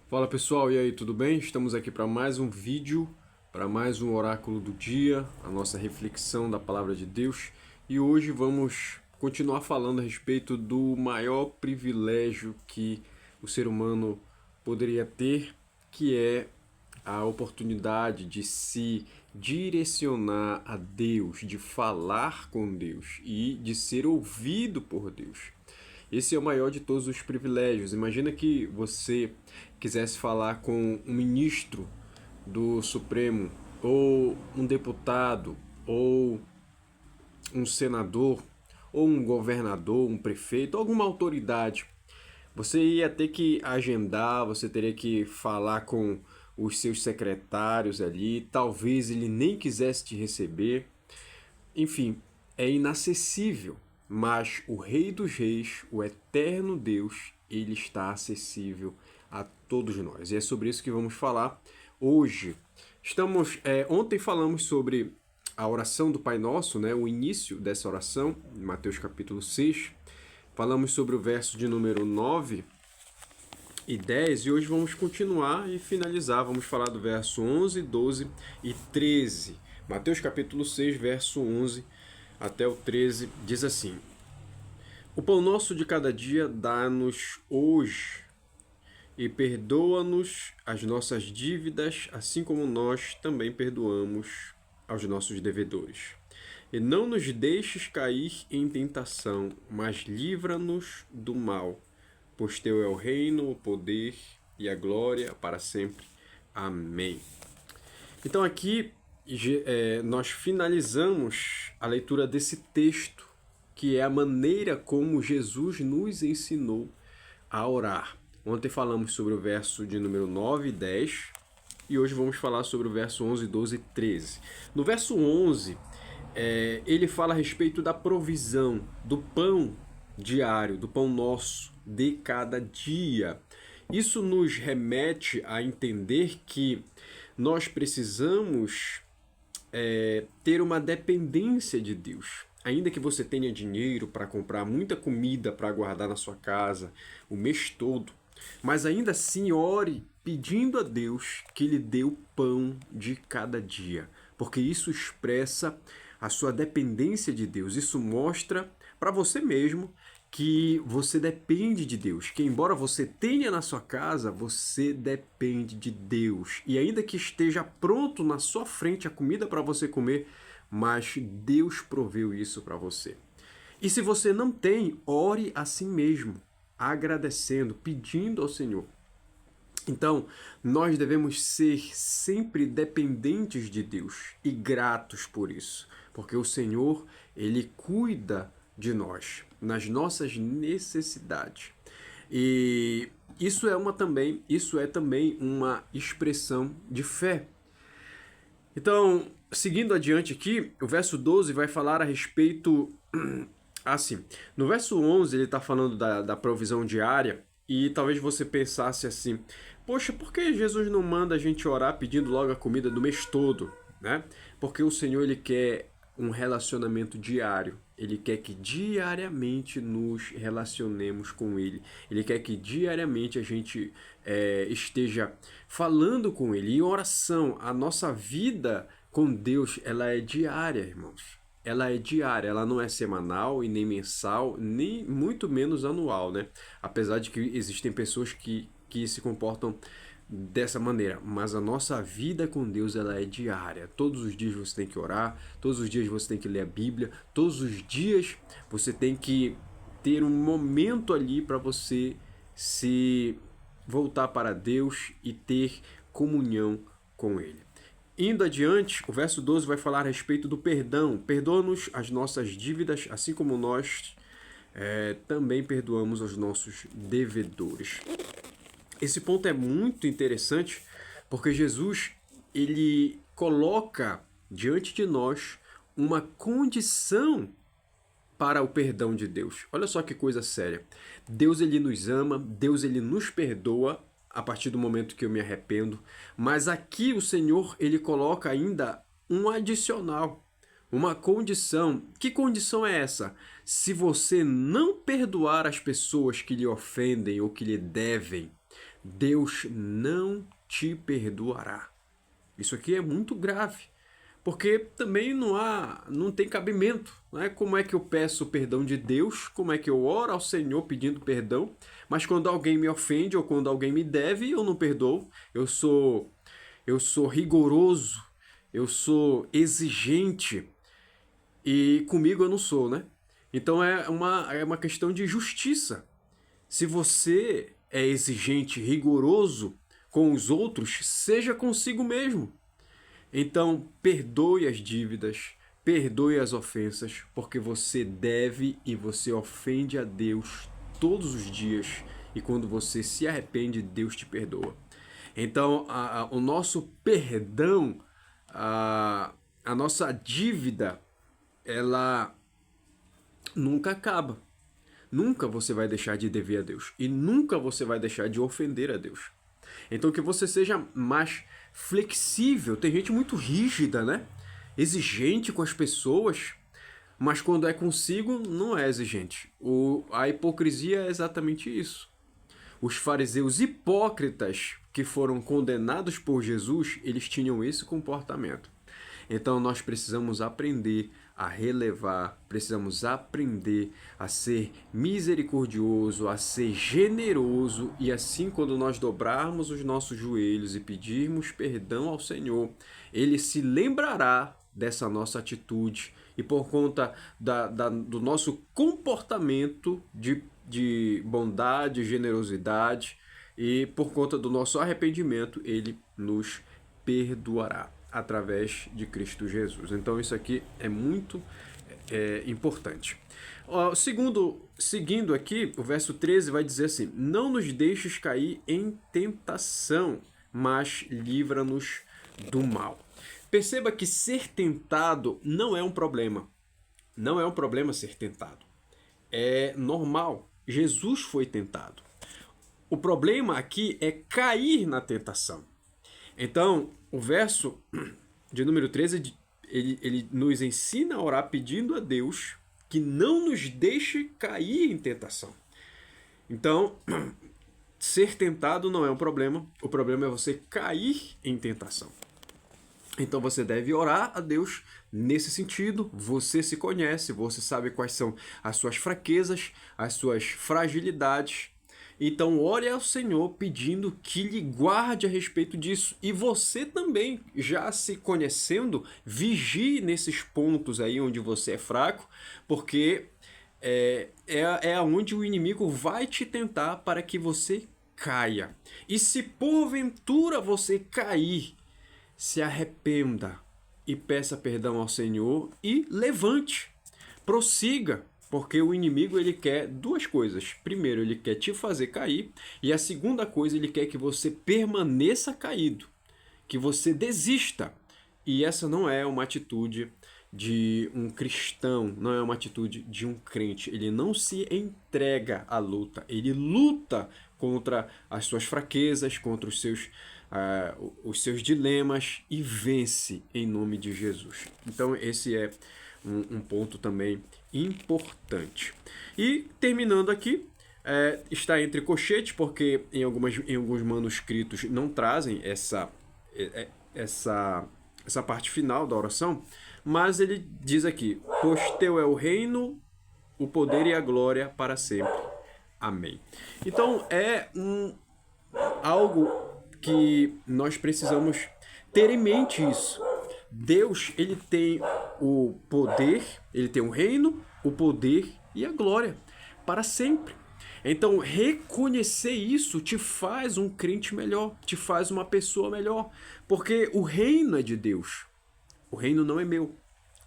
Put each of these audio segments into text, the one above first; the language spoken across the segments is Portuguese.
Fala pessoal, e aí, tudo bem? Estamos aqui para mais um vídeo, para mais um oráculo do dia, a nossa reflexão da palavra de Deus. E hoje vamos continuar falando a respeito do maior privilégio que o ser humano poderia ter, que é a oportunidade de se direcionar a Deus, de falar com Deus e de ser ouvido por Deus. Esse é o maior de todos os privilégios. Imagina que você quisesse falar com um ministro do Supremo, ou um deputado, ou um senador, ou um governador, um prefeito, alguma autoridade. Você ia ter que agendar, você teria que falar com os seus secretários ali, talvez ele nem quisesse te receber. Enfim, é inacessível, mas o Rei dos Reis, o eterno Deus, ele está acessível a todos nós. E é sobre isso que vamos falar hoje. Ontem falamos sobre a oração do Pai Nosso, né? O início dessa oração, em Mateus capítulo 6. Falamos sobre o verso de número 9 e 10, e hoje vamos continuar e finalizar. Vamos falar do verso 11, 12 e 13. Mateus capítulo 6, verso 11 até o 13, diz assim: O pão nosso de cada dia dá-nos hoje, e perdoa-nos as nossas dívidas, assim como nós também perdoamos aos nossos devedores. E não nos deixes cair em tentação, mas livra-nos do mal, pois teu é o reino, o poder e a glória para sempre. Amém. Então aqui nós finalizamos a leitura desse texto, que é a maneira como Jesus nos ensinou a orar. Ontem falamos sobre o verso de número 9 e 10, e hoje vamos falar sobre o verso 11, 12 e 13. No verso 11, ele fala a respeito da provisão, do pão diário, do pão nosso de cada dia. Isso nos remete a entender que nós precisamos ter uma dependência de Deus. Ainda que você tenha dinheiro para comprar muita comida para guardar na sua casa o mês todo, mas ainda assim ore pedindo a Deus que lhe dê o pão de cada dia, porque isso expressa a sua dependência de Deus. Isso mostra para você mesmo que você depende de Deus, que embora você tenha na sua casa, você depende de Deus. E ainda que esteja pronto na sua frente a comida para você comer, mas Deus proveu isso para você. E se você não tem, ore assim mesmo, agradecendo, pedindo ao Senhor. Então, nós devemos ser sempre dependentes de Deus e gratos por isso, porque o Senhor, ele cuida de nós, nas nossas necessidades. E isso é também uma expressão de fé. Então, seguindo adiante aqui, o verso 12 vai falar a respeito assim. No verso 11 ele está falando da provisão diária, e talvez você pensasse assim: poxa, por que Jesus não manda a gente orar pedindo logo a comida do mês todo, né? Porque o Senhor, ele quer um relacionamento diário. Ele quer que diariamente nos relacionemos com Ele. Ele quer que diariamente a gente esteja falando com Ele. Em oração, a nossa vida com Deus, ela é diária, irmãos. Ela é diária, ela não é semanal e nem mensal, nem muito menos anual, né? Apesar de que existem pessoas que se comportam dessa maneira, mas a nossa vida com Deus, ela é diária. Todos os dias você tem que orar, todos os dias você tem que ler a Bíblia, todos os dias você tem que ter um momento ali para você se voltar para Deus e ter comunhão com Ele. Indo adiante, o verso 12 vai falar a respeito do perdão. Perdoa-nos as nossas dívidas, assim como nós também perdoamos aos nossos devedores. Esse ponto é muito interessante, porque Jesus, ele coloca diante de nós uma condição para o perdão de Deus. Olha só que coisa séria. Deus, ele nos ama, Deus, ele nos perdoa a partir do momento que eu me arrependo, mas aqui o Senhor, ele coloca ainda um adicional, uma condição. Que condição é essa? Se você não perdoar as pessoas que lhe ofendem ou que lhe devem, Deus não te perdoará. Isso aqui é muito grave, porque também não tem cabimento, né? Como é que eu peço o perdão de Deus? Como é que eu oro ao Senhor pedindo perdão? Mas quando alguém me ofende ou quando alguém me deve, eu não perdoo. Eu sou rigoroso, eu sou exigente e comigo eu não sou, né? Então é uma questão de justiça. Se você é exigente, rigoroso com os outros, seja consigo mesmo. Então, perdoe as dívidas, perdoe as ofensas, porque você deve e você ofende a Deus todos os dias. E quando você se arrepende, Deus te perdoa. Então, o nosso perdão, a nossa dívida, ela nunca acaba. Nunca você vai deixar de dever a Deus. E nunca você vai deixar de ofender a Deus. Então que você seja mais flexível. Tem gente muito rígida, né? Exigente com as pessoas, mas quando é consigo, não é exigente. A hipocrisia é exatamente isso. Os fariseus hipócritas que foram condenados por Jesus, eles tinham esse comportamento. Então nós precisamos aprender a relevar, precisamos aprender a ser misericordioso, a ser generoso, e assim, quando nós dobrarmos os nossos joelhos e pedirmos perdão ao Senhor, Ele se lembrará dessa nossa atitude, e por conta do nosso comportamento de bondade, generosidade, e por conta do nosso arrependimento, Ele nos perdoará através de Cristo Jesus. Então isso aqui é muito importante. Seguindo aqui, o verso 13 vai dizer assim: não nos deixes cair em tentação, mas livra-nos do mal. Perceba que ser tentado não é um problema. Não é um problema ser tentado. É normal. Jesus foi tentado. O problema aqui é cair na tentação. Então, o verso de número 13, ele nos ensina a orar pedindo a Deus que não nos deixe cair em tentação. Então, ser tentado não é um problema, o problema é você cair em tentação. Então você deve orar a Deus nesse sentido. Você se conhece, você sabe quais são as suas fraquezas, as suas fragilidades. Então ore ao Senhor pedindo que lhe guarde a respeito disso. E você também, já se conhecendo, vigie nesses pontos aí onde você é fraco, porque é onde o inimigo vai te tentar para que você caia. E se porventura você cair, se arrependa e peça perdão ao Senhor e levante, prossiga, porque o inimigo ele quer duas coisas. Primeiro, ele quer te fazer cair, e a segunda coisa, ele quer que você permaneça caído, que você desista. E essa não é uma atitude de um cristão, não é uma atitude de um crente. Ele não se entrega à luta, ele luta contra as suas fraquezas, contra os seus dilemas, e vence em nome de Jesus. Então esse é um ponto também importante. E terminando aqui, está entre colchetes, porque em alguns manuscritos não trazem essa parte final da oração, mas ele diz aqui: pois teu é o reino, o poder e a glória para sempre. Amém. Então é algo que nós precisamos ter em mente isso. Deus, ele tem o poder, ele tem o reino, o poder e a glória para sempre. Então, reconhecer isso te faz um crente melhor, te faz uma pessoa melhor, porque o reino é de Deus. O reino não é meu,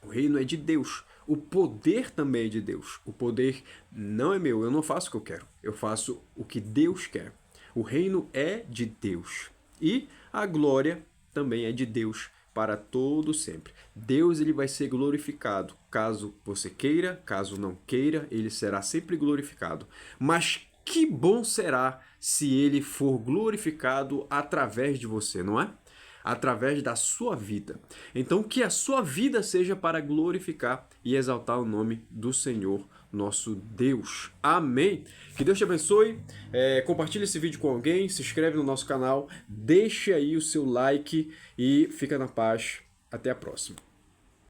o reino é de Deus. O poder também é de Deus. O poder não é meu, eu não faço o que eu quero, eu faço o que Deus quer. O reino é de Deus. E a glória também é de Deus para todo sempre. Deus, ele vai ser glorificado. Caso você queira, caso não queira, ele será sempre glorificado. Mas que bom será se ele for glorificado através de você, não é? Através da sua vida. Então que a sua vida seja para glorificar e exaltar o nome do Senhor nosso Deus. Amém? Que Deus te abençoe. Compartilhe esse vídeo com alguém, se inscreve no nosso canal, deixe aí o seu like e fica na paz. Até a próxima.